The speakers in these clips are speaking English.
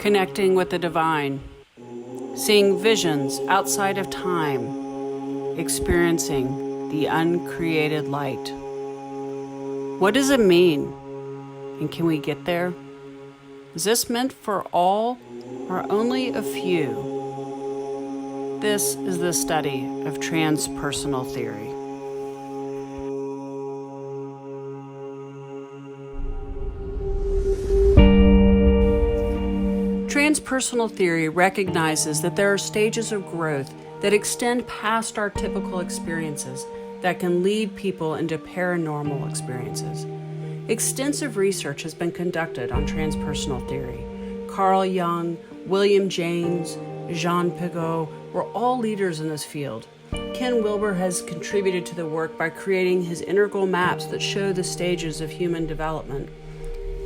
connecting with the divine, seeing visions outside of time, experiencing the uncreated light. What does it mean? And can we get there? Is this meant for all or only a few? This is the study of transpersonal theory. Transpersonal theory recognizes that there are stages of growth that extend past our typical experiences that can lead people into paranormal experiences. Extensive research has been conducted on transpersonal theory. Carl Jung, William James, Jean Piaget were all leaders in this field. Ken Wilber has contributed to the work by creating his integral maps that show the stages of human development.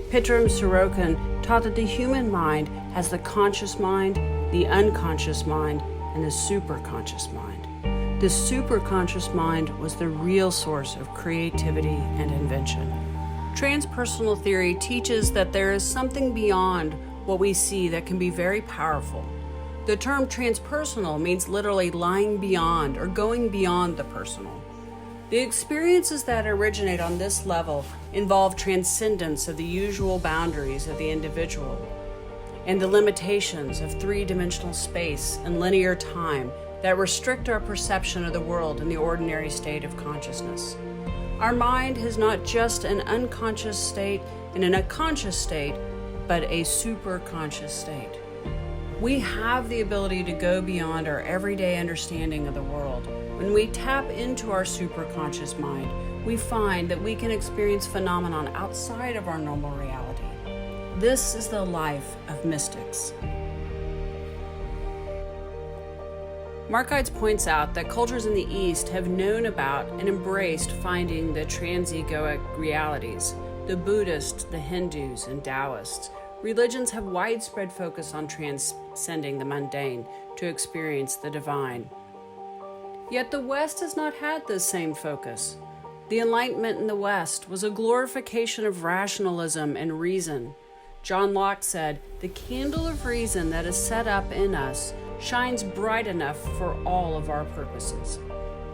Petram Sorokin taught that the human mind has the conscious mind, the unconscious mind, and the superconscious mind. The superconscious mind was the real source of creativity and invention. Transpersonal theory teaches that there is something beyond what we see that can be very powerful. The term transpersonal means literally lying beyond or going beyond the personal. The experiences that originate on this level involve transcendence of the usual boundaries of the individual and the limitations of three-dimensional space and linear time that restrict our perception of the world in the ordinary state of consciousness. Our mind is not just an unconscious state and an unconscious state, but a superconscious state. We have the ability to go beyond our everyday understanding of the world. When we tap into our superconscious mind, we find that we can experience phenomenon outside of our normal reality. This is the life of mystics. Markides points out that cultures in the East have known about and embraced finding the transegoic realities. The Buddhists, the Hindus, and Taoists. Religions have widespread focus on transcending the mundane to experience the divine. Yet the West has not had this same focus. The Enlightenment in the West was a glorification of rationalism and reason. John Locke said, "The candle of reason that is set up in us shines bright enough for all of our purposes."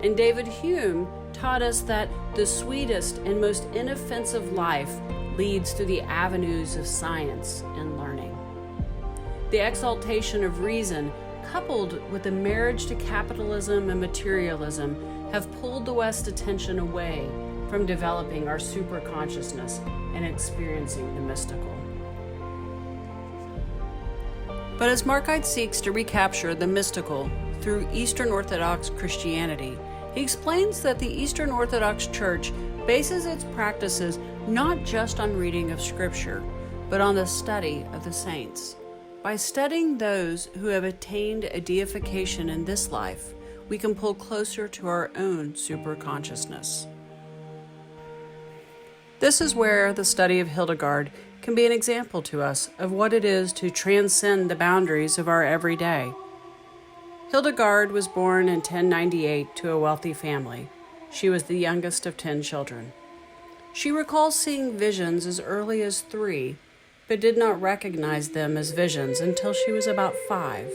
And David Hume taught us that the sweetest and most inoffensive life leads through the avenues of science and learning. The exaltation of reason, coupled with the marriage to capitalism and materialism, have pulled the West's attention away from developing our superconsciousness and experiencing the mystical. But as Markides seeks to recapture the mystical through Eastern Orthodox Christianity, he explains that the Eastern Orthodox Church bases its practices not just on reading of Scripture, but on the study of the saints. By studying those who have attained a deification in this life, we can pull closer to our own superconsciousness. This is where the study of Hildegard can be an example to us of what it is to transcend the boundaries of our everyday. Hildegard was born in 1098 to a wealthy family. She was the youngest of 10 children. She recalls seeing visions as early as 3, but did not recognize them as visions until she was about 5.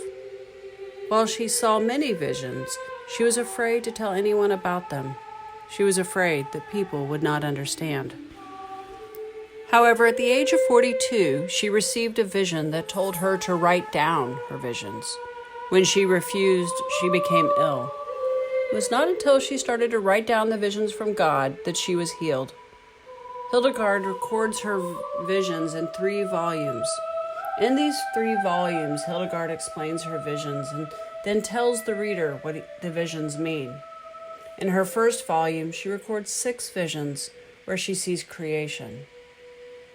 While she saw many visions, she was afraid to tell anyone about them. She was afraid that people would not understand. However, at the age of 42, she received a vision that told her to write down her visions. When she refused, she became ill. It was not until she started to write down the visions from God that she was healed. Hildegard records her visions in 3 volumes. In these 3 volumes, Hildegard explains her visions and then tells the reader what the visions mean. In her first volume, she records 6 visions where she sees creation.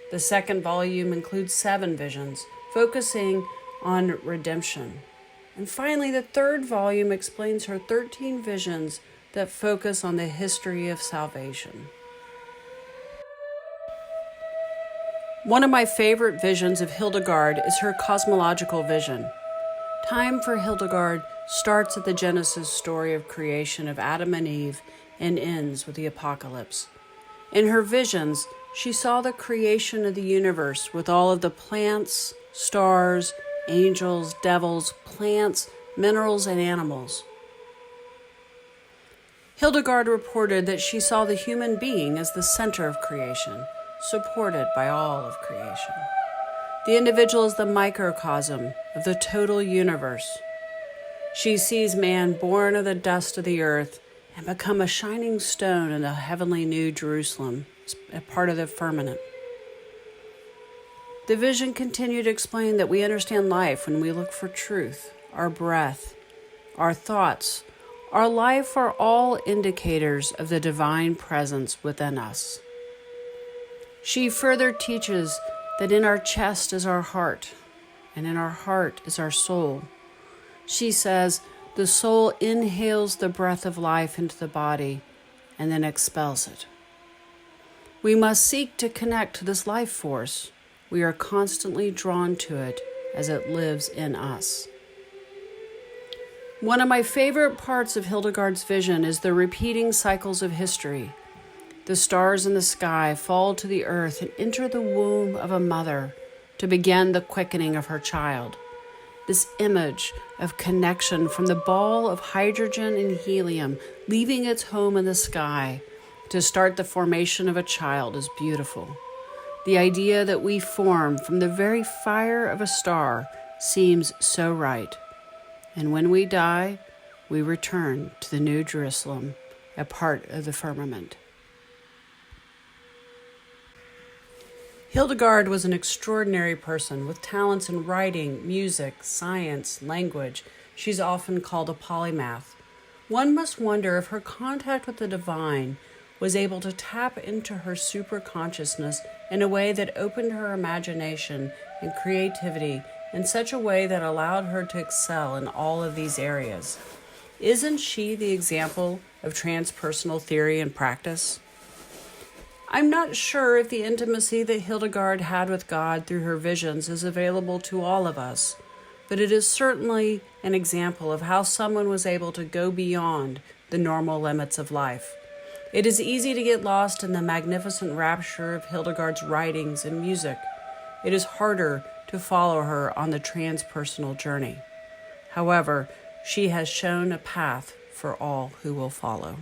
The second volume includes 7 visions, focusing on redemption. And finally, the third volume explains her 13 visions that focus on the history of salvation. One of my favorite visions of Hildegard is her cosmological vision. Time for Hildegard starts at the Genesis story of creation of Adam and Eve and ends with the apocalypse. In her visions, she saw the creation of the universe with all of the plants, stars, angels, devils, plants, minerals, and animals. Hildegard reported that she saw the human being as the center of creation, supported by all of creation. The individual is the microcosm of the total universe. She sees man born of the dust of the earth and become a shining stone in the heavenly New Jerusalem, a part of the firmament. The vision continued to explain that we understand life when we look for truth, our breath, our thoughts. Our life are all indicators of the divine presence within us. She further teaches that in our chest is our heart, and in our heart is our soul. She says the soul inhales the breath of life into the body and then expels it. We must seek to connect to this life force. We are constantly drawn to it as it lives in us. One of my favorite parts of Hildegard's vision is the repeating cycles of history. The stars in the sky fall to the earth and enter the womb of a mother to begin the quickening of her child. This image of connection from the ball of hydrogen and helium leaving its home in the sky to start the formation of a child is beautiful. The idea that we form from the very fire of a star seems so right. And when we die, we return to the New Jerusalem, a part of the firmament. Hildegard was an extraordinary person with talents in writing, music, science, language. She's often called a polymath. One must wonder if her contact with the divine was able to tap into her superconsciousness in a way that opened her imagination and creativity in such a way that allowed her to excel in all of these areas. Isn't she the example of transpersonal theory and practice? I'm not sure if the intimacy that Hildegard had with God through her visions is available to all of us, but it is certainly an example of how someone was able to go beyond the normal limits of life. It is easy to get lost in the magnificent rapture of Hildegard's writings and music. It is harder to follow her on the transpersonal journey. However, she has shown a path for all who will follow.